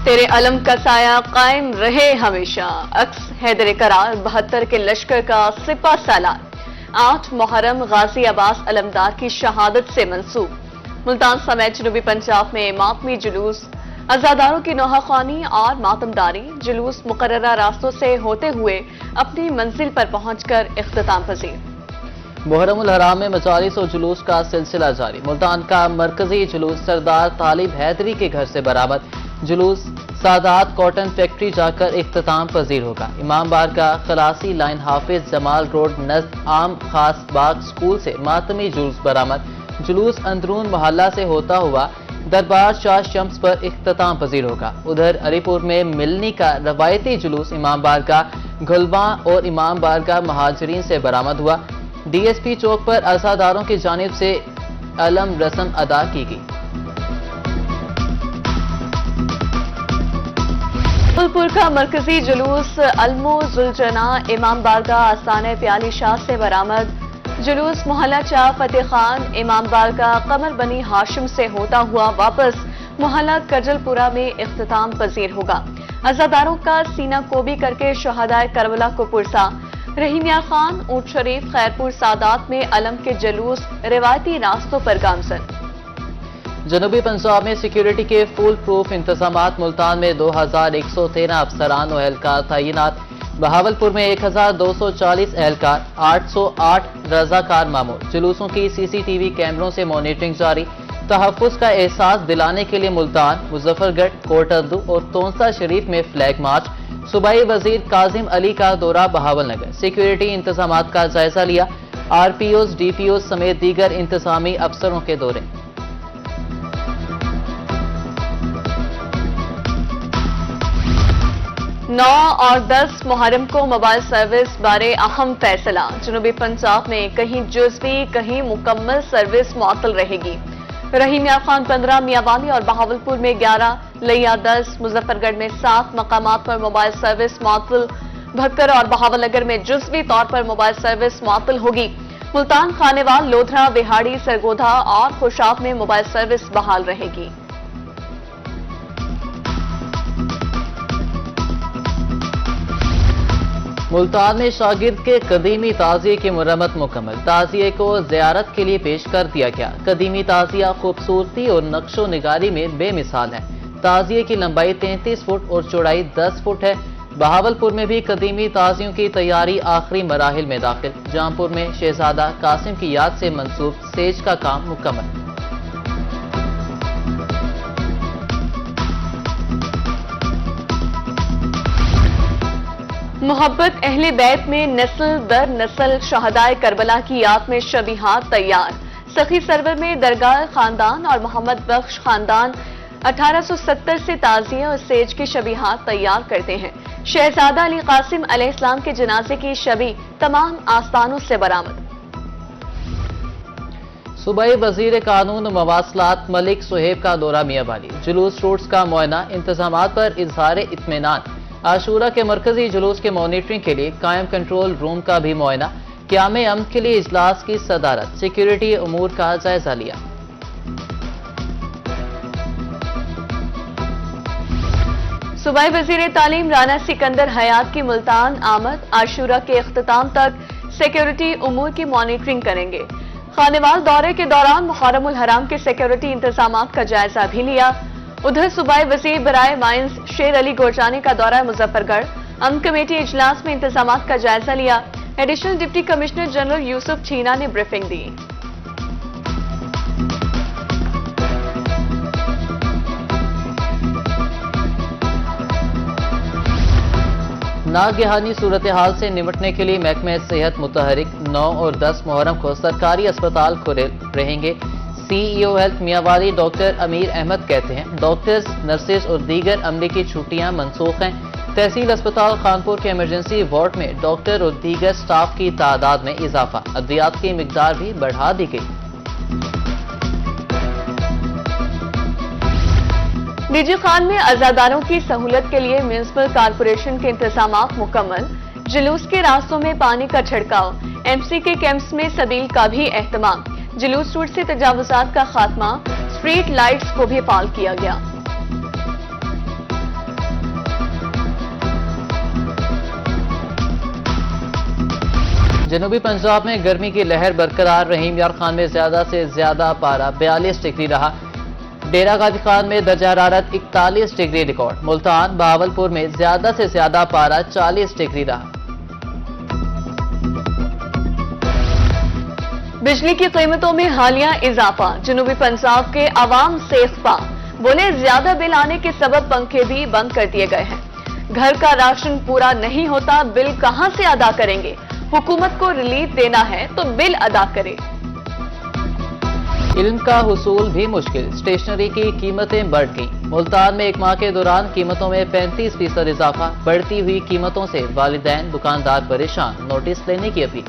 तेरे अलम का साया कायम रहे हमेशा। अक्स हैदर करार 72 के लश्कर का सिपा सालार। 8 मुहर्रम गाजी अब्बास अलमदार की शहादत से मंसूब। मुल्तान समेत जनूबी पंजाब में मातमी जुलूस, अज़ादारों की नौहाख़्वानी और मातमदारी। जुलूस मुकर्ररा रास्तों से होते हुए अपनी मंजिल पर पहुंचकर इख्तिताम पजीर। मुहर्रमुल हराम में मजालिस और जुलूस का सिलसिला जारी। मुल्तान का मरकजी जुलूस सरदार तालिब हैदरी के घर से बरामद। जुलूस सादात कॉटन फैक्ट्री जाकर इख्तिताम पजीर होगा। इमाम बारगाह खलासी लाइन हाफिज जमाल रोड नज़द आम खास बाग स्कूल से मातमी जुलूस बरामद। जुलूस अंदरून मोहल्ला से होता हुआ दरबार शाह शम्स पर इख्तिताम पजीर होगा। उधर अलीपुर में मिलनी का रवायती जुलूस इमाम बारगाह गुलबा और इमाम बारगाह महाजरीन से बरामद हुआ। डीएसपी चौक पर अज़ादारों की जानिब से अलम रस्म अदा की गई। जबलपुर का मरकजी जुलूस अलमो जुलजना इमाम बारगाह आस्थाने प्याली शाह से बरामद। जुलूस मोहल्ला चा फतेह खान इमाम बारगाह कमर बनी हाशिम से होता हुआ वापस मोहल्ला कजलपुरा में इख्तिताम पजीर होगा। अज़ादारों का सीना कोबी करके शहादाए करबला को पुरसा। रहीमिया खान ऊंट शरीफ खैरपुर सादात में अलम के जुलूस रिवायती रास्तों पर गामजन। जनूबी पंजाब में सिक्योरिटी के फुल प्रूफ इंतजामात। मुल्तान में 2113 अफसरान और एहलकार तैनात। बहावलपुर में 1240 एहलकार, 808 रजाकार मामूर। जुलूसों की सीसीटीवी कैमरों से मॉनिटरिंग जारी। तहफ़्फ़ुज़ का एहसास दिलाने के लिए मुल्तान, मुजफ्फरगढ़, कोटअद्दू और तोंसा शरीफ में फ्लैग मार्च। सूबाई वजीर काजिम अली का दौरा बहावलनगर। सिक्योरिटी इंतजामात का जायजा लिया। आरपीओज, डीपीओज समेत दीगर इंतजामी अफसरों के दौरे। 9 और 10 मुहर्रम को मोबाइल सर्विस बारे अहम फैसला। जनूबी पंजाब में कहीं जुज़वी कहीं मुकम्मल सर्विस मुअत्तल रहेगी। रहीमिया खान 15, मियांवाली और बहावलपुर में 11, लिया 10, मुजफ्फरगढ़ में 7 मकामात पर मोबाइल सर्विस मुअत्तल। भक्कर और बहावलनगर में जुज़वी तौर पर मोबाइल सर्विस मुअत्तल होगी। मुल्तान, खानेवाल, लोधरा, विहाड़ी, सरगोधा और खुशाब में मोबाइल सर्विस बहाल रहेगी। मुल्तान में शागिर्द के कदीमी ताजिए की मुरम्मत मुकम्मल। ताजिए को ज़ियारत के लिए पेश कर दिया गया। कदीमी ताजिया खूबसूरती और नक्शो निगारी में बेमिसाल है। ताजिए की लंबाई 33 फुट और चौड़ाई 10 फुट है। बहावलपुर में भी कदीमी ताजियों की तैयारी आखिरी मराहिल में दाखिल। जामपुर में शहजादा कासिम की याद से मंसूब सेज का काम मुकम्मल। मोहब्बत अहले बैत में नस्ल दर नस्ल शहदाए करबला की याद में शबीहात तैयार। सखी सरवर में दरगाह खानदान और मोहम्मद बख्श खानदान 1870 से ताजिए और सेज की शबीहात तैयार करते हैं। शहजादा अली कासिम अलैहिस्सलाम के जनाजे की शबी तमाम आस्थानों से बरामद। सूबाई वजीर कानून मवासलात मलिक सुहेब का दौरा मियांवाली। जुलूस रूट्स का मुआयना, इंतजामात पर इजहार इत्मीनान। आशूरा के मरकजी जुलूस के मॉनिटरिंग के लिए कायम कंट्रोल रूम का भी मुआयना। क़याम अमन के लिए इजलास की सदारत। सिक्योरिटी उमूर का जायजा लिया। सूबाई वजीर तालीम राना सिकंदर हयात की मुल्तान आमद। आशूरा के इख्तिताम तक सिक्योरिटी उमूर की मॉनिटरिंग करेंगे। खानेवाल दौरे के दौरान मुहर्रमुल हराम के सिक्योरिटी इंतजामात का जायजा भी लिया। उधर सूबाई वजीर बराए माइंस शेर अली गोरजानी का दौरा मुजफ्फरगढ़। अमन कमेटी इजलास में इंतजामात का जायजा लिया। Additional deputy commissioner general Yusuf छीना ने ब्रीफिंग दी। नागहानी सूरत हाल से निपटने के लिए महकमे सेहत मुतहरिक। 9 और 10 मुहर्रम को सरकारी अस्पताल खुले रहेंगे। सीईओ हेल्थ मियांवाली डॉक्टर अमीर अहमद कहते हैं डॉक्टर्स, नर्सेज और दीगर अमले की छुट्टियां मनसूख हैं। तहसील अस्पताल खानपुर के इमरजेंसी वार्ड में डॉक्टर और दीगर स्टाफ की तादाद में इजाफा। अद्वियात की मिकदार भी बढ़ा दी गई। डीजी खान में अज़ादारों की सहूलत के लिए म्युनिसिपल कारपोरेशन के इंतजामात मुकम्मल। जुलूस के रास्तों में पानी का छिड़काव। एमसी के कैंप्स में सबील का भी एहतमाम। जुलूस रूट से तजावुजात का खात्मा। स्ट्रीट लाइट्स को भी फाल किया गया। जनूबी पंजाब में गर्मी की लहर बरकरार। रहीम यार खान में ज्यादा से ज्यादा पारा 42 डिग्री रहा। डेरा गाजी खान में दर्जा हरारत 41 डिग्री रिकॉर्ड। मुल्तान बहावलपुर में ज्यादा से ज्यादा पारा 40 डिग्री रहा। बिजली की कीमतों में हालिया इजाफा। जनूबी पंजाब के अवाम से इख्फा। बोले ज्यादा बिल आने के सबब पंखे भी बंद कर दिए गए हैं। घर का राशन पूरा नहीं होता, बिल कहां से अदा करेंगे? हुकूमत को रिलीफ देना है तो बिल अदा करे। इल्म का हुसूल भी मुश्किल। स्टेशनरी की कीमतें बढ़ गई। मुल्तान में एक माह के दौरान कीमतों में 35% इजाफा। बढ़ती हुई कीमतों से वालिदैन दुकानदार परेशान। नोटिस लेने की अपील।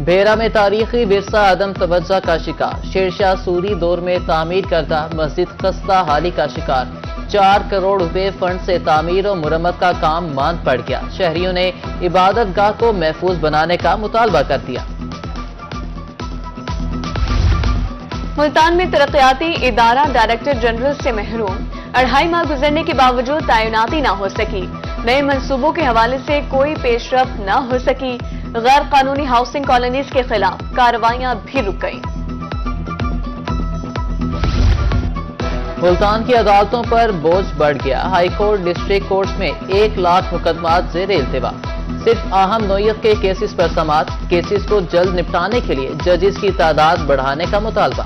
बेरा में तारीखी विरसा अदम तवज्जो का शिकार। शेरशाह सूरी दौर में तामीर करदा मस्जिद खस्ता हाली का शिकार। 4 करोड़ रुपए फंड से तामीर और मुरम्मत का काम मांद पड़ गया। शहरियों ने इबादत गाह को महफूज बनाने का मुतालबा कर दिया। मुल्तान में तरक्याती इदारा डायरेक्टर जनरल से महरूम। 2.5 माह गुजरने के बावजूद तैनाती न हो सकी। नए मंसूबों के हवाले से कोई पेशरफ न हो सकी। गैर कानूनी हाउसिंग कॉलोनीज के खिलाफ कार्रवाइयां भी रुक गईं। मुल्तान की अदालतों पर बोझ बढ़ गया। हाई कोर्ट डिस्ट्रिक्ट कोर्ट्स में 1 लाख मुकदमात ज़ेर इल्तिवा। सिर्फ अहम नौयत के केसेस पर समाअत। केसेस को जल्द निपटाने के लिए जजेस की तादाद बढ़ाने का मुतालबा।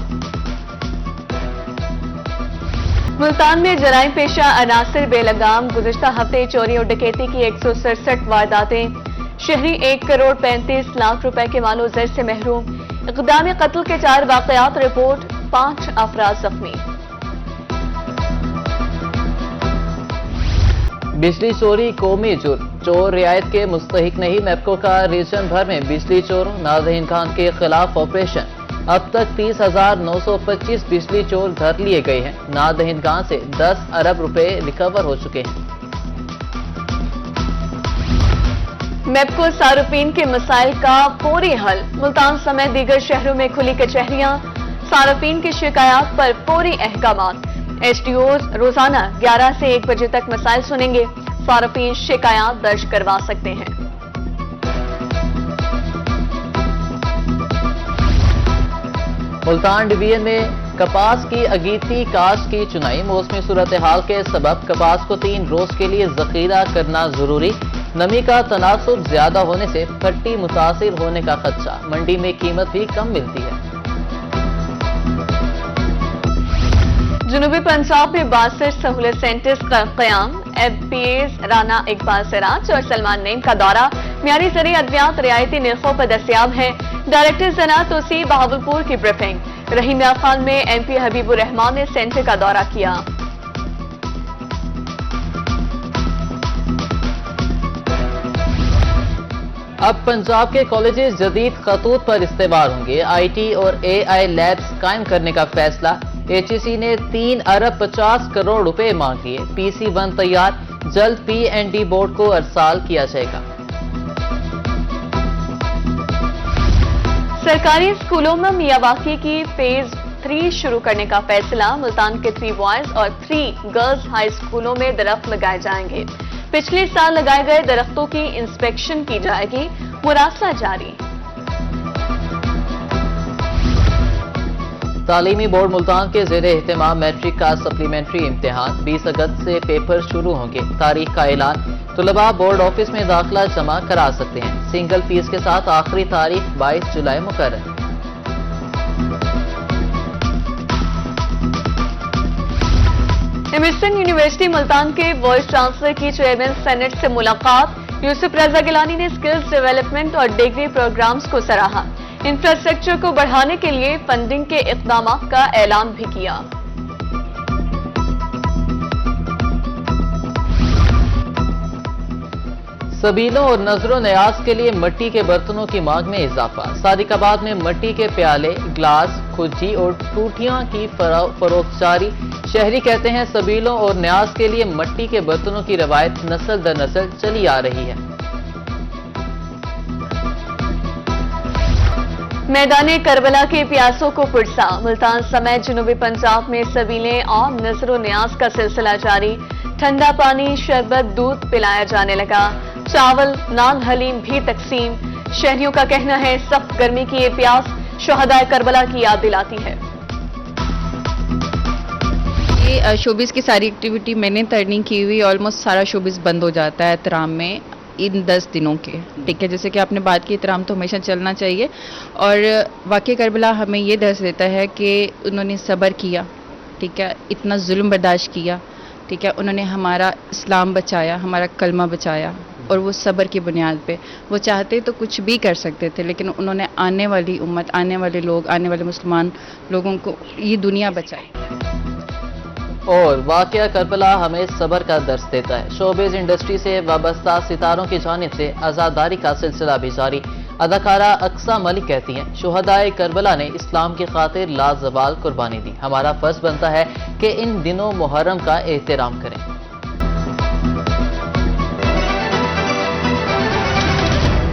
मुल्तान में जराइम पेशा अनासिर बेलगाम। गुज़िश्ता हफ्ते चोरी और डकैती की 167 वारदातें। शहरी 1 करोड़ 35 लाख रुपए के मालो ज़र से महरूम। इक़दाम कत्ल के 4 वाक़यात रिपोर्ट। 5 अफराद जख्मी। बिजली चोरी कौमी जुर्म। चोर रियायत के मुस्तहिक नहीं। मैपको का रीजन भर में बिजली चोरों नाज़रीन खान के खिलाफ ऑपरेशन। अब तक 30,925 बिजली चोर धर लिए गए हैं। नादहिंद खान से 10 अरब रुपए रिकवर हो चुके हैं। मैपको सार्फिन के मसाइल का फौरी हल। मुल्तान समेत दीगर शहरों में खुली कचहरियां। सार्फिन की शिकायत पर फौरी अहकामात। एसडीओ रोजाना 11 से 1 बजे तक मसाइल सुनेंगे। सार्फिन शिकायत दर्ज करवा सकते हैं। मुल्तान डिवीजन में कपास की अगीती काश्त की चुनाई। मौसमी सूरत हाल के सबब कपास को 3 रोज के लिए जखीरा करना जरूरी। नमी का तनासुब ज्यादा होने से फट्टी मुतासिर होने का खदशा। मंडी में कीमत भी कम मिलती है। जनूबी पंजाब में 62 सहूलत सेंटर्स का क़याम। एफपीएस राना इकबाल सिराज और सलमान नईम का दौरा। मियारी ज़रिए अद्वियात रियायती निर्खों पर दस्तयाब है। डायरेक्टर ज़नात तोसी बहावलपुर की ब्रीफिंग। रहीम यार खान में एमपी हबीबुर रहमान ने सेंटर का दौरा किया। अब पंजाब के कॉलेजेस जदीद खतूत पर इस्तेमाल होंगे। आईटी और एआई लैब्स कायम करने का फैसला। एचईसी ने 3 अरब 50 करोड़ रुपए मांग लिए। PC1 तैयार। जल्द पीएनडी बोर्ड को अरसाल किया जाएगा। सरकारी स्कूलों में मियावाकी की फेज 3 शुरू करने का फैसला। मुल्तान के 3 बॉयज और 3 गर्ल्स हाई स्कूलों में दरख्त लगाए जाएंगे। पिछले साल लगाए गए दरख्तों की इंस्पेक्शन की जाएगी। मुरासला जारी। तालीमी बोर्ड मुल्तान के ज़ेरे एहतमाम मैट्रिक का सप्लीमेंट्री इम्तिहान। 20 अगस्त से पेपर शुरू होंगे। तारीख का ऐलान। तुलबा बोर्ड ऑफिस में दाखिला जमा करा सकते हैं। सिंगल फीस के साथ आखिरी तारीख 22 जुलाई मुकर्रर। एमिसन यूनिवर्सिटी मुल्तान के वाइस चांसलर की चेयरमैन सेनेट से मुलाकात। यूसुफ रजा गिलानी ने स्किल्स डेवलपमेंट और डिग्री प्रोग्राम्स को सराहा। इंफ्रास्ट्रक्चर को बढ़ाने के लिए फंडिंग के इक़दाम का ऐलान भी किया। सबीलों और नजरों न्याज के लिए मिट्टी के बर्तनों की मांग में इजाफा। सादिकाबाद में मिट्टी के प्याले, ग्लास, खुज्जी और टूटियां की फरोख्त जारी। शहरी कहते हैं सबीलों और न्याज के लिए मिट्टी के बर्तनों की रवायत नस्ल दर नस्ल चली आ रही है। मैदान करबला के प्यासों को पुरसा। मुल्तान समेत जनूबी पंजाब में सबीलें और नजरो न्याज का सिलसिला जारी। ठंडा पानी, शरबत, दूध पिलाया जाने लगा। चावल, नान, हलीम भी तकसीम। शहरियों का कहना है सख्त गर्मी की ये प्यास शहदाए करबला की याद दिलाती है। ये शोबिस की सारी एक्टिविटी मैंने टर्निंग की हुई, ऑलमोस्ट सारा शोबिस बंद हो जाता है एहतराम में इन 10 दिनों के। ठीक है, जैसे कि आपने बात की, एहतराम तो हमेशा चलना चाहिए। और वाक़या करबला हमें ये दर्ज देता है कि उन्होंने सब्र किया, ठीक है, इतना जुल्म बर्दाश्त किया, ठीक है, उन्होंने हमारा इस्लाम बचाया, हमारा कलमा बचाया, और वो सब्र की बुनियाद पे वो चाहते तो कुछ भी कर सकते थे, लेकिन उन्होंने आने वाली उम्मत, आने वाले लोग, आने वाले मुसलमान लोगों को ये दुनिया बचाई। और वाक़या करबला हमें सब्र का दर्स देता है। शोबिज़ इंडस्ट्री से वाबस्ता सितारों की जानिब से आज़ादारी का सिलसिला भी जारी। अदाकारा अक्सा मलिक कहती हैं, शुहदाए करबला ने इस्लाम की खातिर लाजवाल कुर्बानी दी। हमारा फर्ज बनता है कि इन दिनों मुहर्रम का एहतराम करें।